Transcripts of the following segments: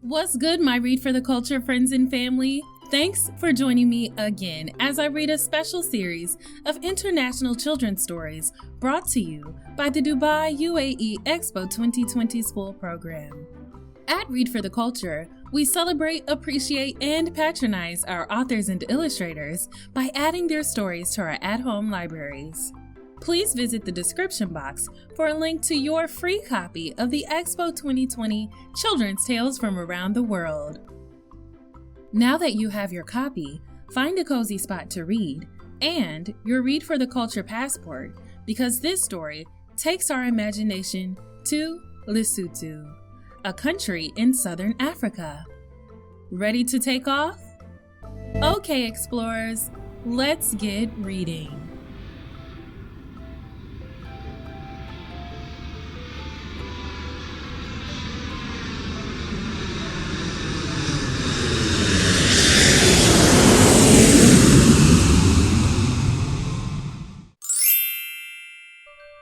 What's good, my Read for the Culture friends and family? Thanks for joining me again as I read a special series of international children's stories brought to you by the Dubai UAE Expo 2020 school program. At Read for the Culture, we celebrate, appreciate, and patronize our authors and illustrators by adding their stories to our at-home libraries. Please visit the description box for a link to your free copy of the Expo 2020 Children's Tales from Around the World. Now that you have your copy, find a cozy spot to read and your Read for the Culture passport, because this story takes our imagination to Lesotho, a country in southern Africa. Ready to take off? Okay, explorers, let's get reading.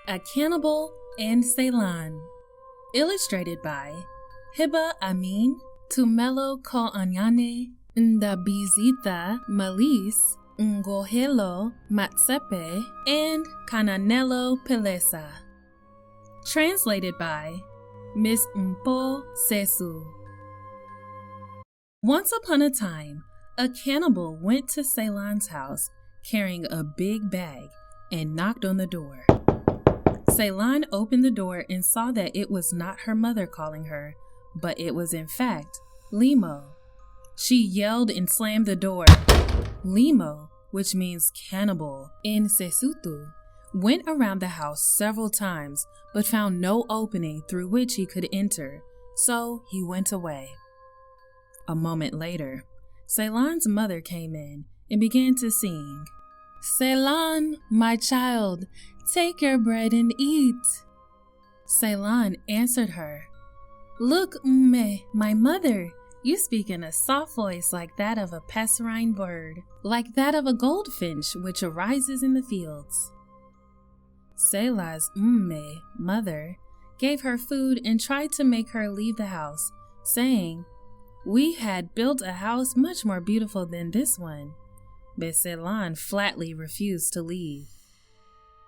A Cannibal and Tselane. Illustrated by Hiba, Ameen, Tumelo, Khoanyane, Ndabeezitha, Malise, Ngolohelo, Matsepe, and Kananelo, Pelesa. Translated by Miss Mpho, Sesiu. Once upon a time, a cannibal went to Tselane's house carrying a big bag and knocked on the door. Tselane opened the door and saw that it was not her mother calling her, but it was in fact Limo. She yelled and slammed the door. Limo, which means cannibal in Sesiu, went around the house several times but found no opening through which he could enter, so he went away. A moment later, Tselane's mother came in and began to sing, "Tselane, my child, take your bread and eat." Tselane answered her, "Look, Mpho, my mother, you speak in a soft voice like that of a passerine bird, like that of a goldfinch which arises in the fields." Tselane's Mpho, mother, gave her food and tried to make her leave the house, saying, "We had built a house much more beautiful than this one." But Tselane flatly refused to leave.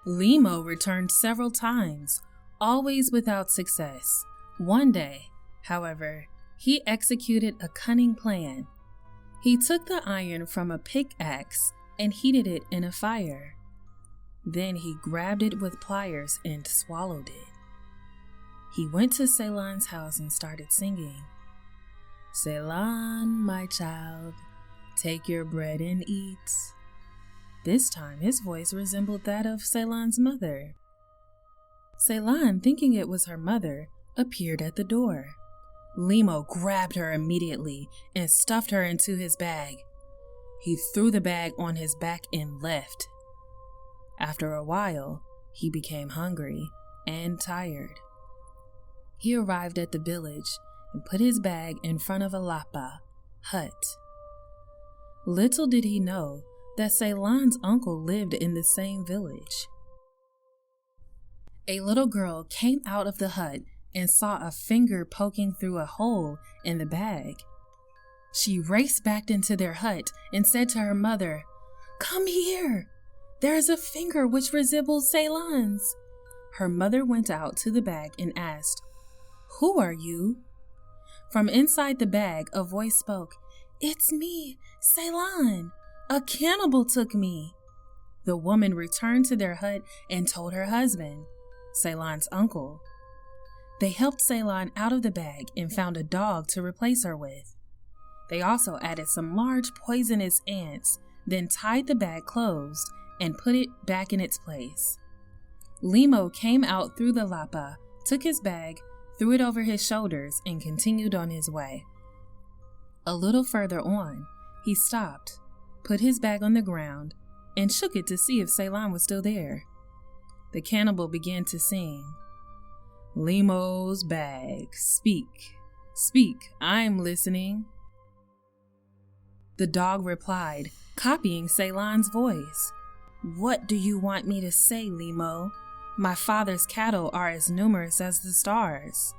Limo returned several times, always without success. One day, however, he executed a cunning plan. He took the iron from a pickaxe and heated it in a fire. Then he grabbed it with pliers and swallowed it. He went to Tselane's house and started singing, "Tselane, my child, take your bread and eat." This time his voice resembled that of Tselane's mother. Tselane, thinking it was her mother, appeared at the door. Limo grabbed her immediately and stuffed her into his bag. He threw the bag on his back and left. After a while, he became hungry and tired. He arrived at the village and put his bag in front of a lapa hut. Little did he know that Tselane's uncle lived in the same village. A little girl came out of the hut and saw a finger poking through a hole in the bag. She raced back into their hut and said to her mother, "Come here! There is a finger which resembles Tselane's." Her mother went out to the bag and asked, "Who are you?" From inside the bag, a voice spoke, "It's me, Tselane. A cannibal took me." The woman returned to their hut and told her husband, Tselane's uncle. They helped Tselane out of the bag and found a dog to replace her with. They also added some large poisonous ants, then tied the bag closed and put it back in its place. Limo came out through the lapa, took his bag, threw it over his shoulders, and continued on his way. A little further on, he stopped, put his bag on the ground, and shook it to see if Tselane was still there. The cannibal began to sing, "Limo's bag, speak, speak, I'm listening." The dog replied, copying Tselane's voice, "What do you want me to say, Limo? My father's cattle are as numerous as the stars."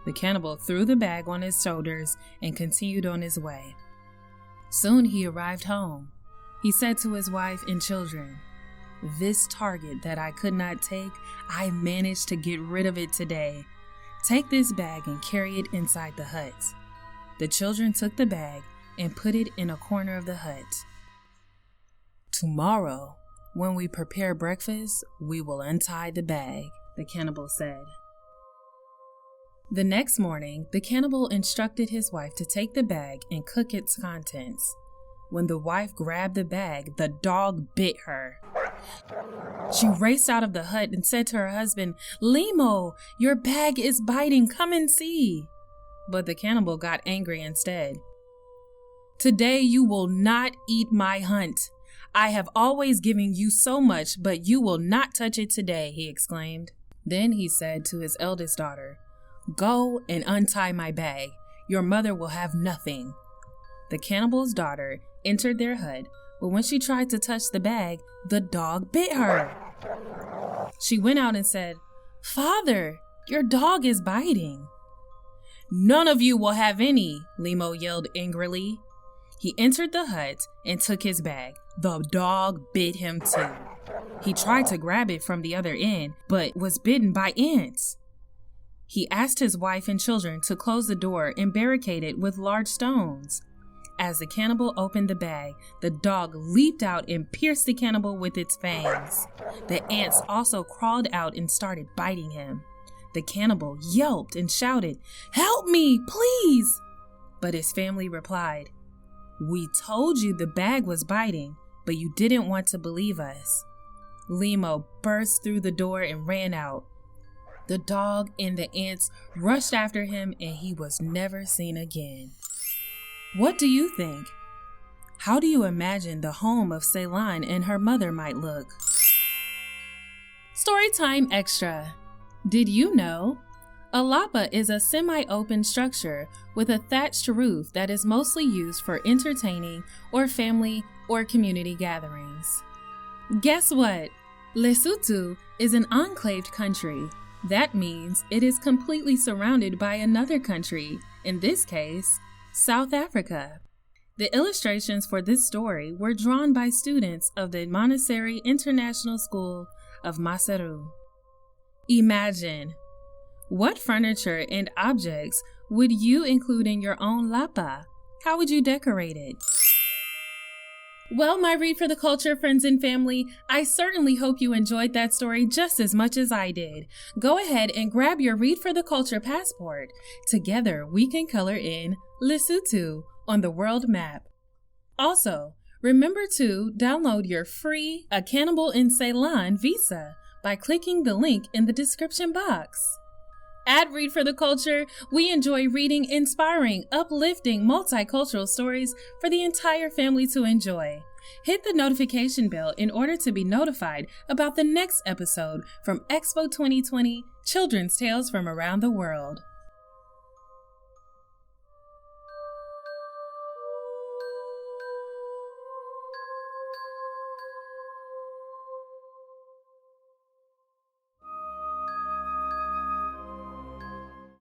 The cannibal threw the bag on his shoulders and continued on his way. Soon he arrived home. He said to his wife and children, "This target that I could not take, I managed to get rid of it today. Take this bag and carry it inside the hut." The children took the bag and put it in a corner of the hut. "Tomorrow, when we prepare breakfast, we will untie the bag," the cannibal said. The next morning, the cannibal instructed his wife to take the bag and cook its contents. When the wife grabbed the bag, the dog bit her. She raced out of the hut and said to her husband, "Limo, your bag is biting, come and see." But the cannibal got angry instead. "Today you will not eat my hunt. I have always given you so much, but you will not touch it today," he exclaimed. Then he said to his eldest daughter, "Go and untie my bag. Your mother will have nothing." The cannibal's daughter entered their hut, but when she tried to touch the bag, the dog bit her. She went out and said, "Father, your dog is biting." "None of you will have any," Limo yelled angrily. He entered the hut and took his bag. The dog bit him too. He tried to grab it from the other end, but was bitten by ants. He asked his wife and children to close the door and barricade it with large stones. As the cannibal opened the bag, the dog leaped out and pierced the cannibal with its fangs. The ants also crawled out and started biting him. The cannibal yelped and shouted, "Help me, please!" But his family replied, "We told you the bag was biting, but you didn't want to believe us." Limo burst through the door and ran out. The dog and the ants rushed after him, and he was never seen again. What do you think? How do you imagine the home of Tselane and her mother might look? Storytime Extra. Did you know? A lapa is a semi-open structure with a thatched roof that is mostly used for entertaining or family or community gatherings. Guess what? Lesotho is an enclaved country. That means it is completely surrounded by another country, in this case, South Africa. The illustrations for this story were drawn by students of the Montessori International School of Matsepe. Imagine, what furniture and objects would you include in your own lapa? How would you decorate it? Well, my Read for the Culture friends and family, I certainly hope you enjoyed that story just as much as I did. Go ahead and grab your Read for the Culture passport. Together, we can color in Lesotho on the world map. Also, remember to download your free A Cannibal and Tselane visa by clicking the link in the description box. At Read for the Culture, we enjoy reading inspiring, uplifting, multicultural stories for the entire family to enjoy. Hit the notification bell in order to be notified about the next episode from Expo 2020, Children's Tales from Around the World.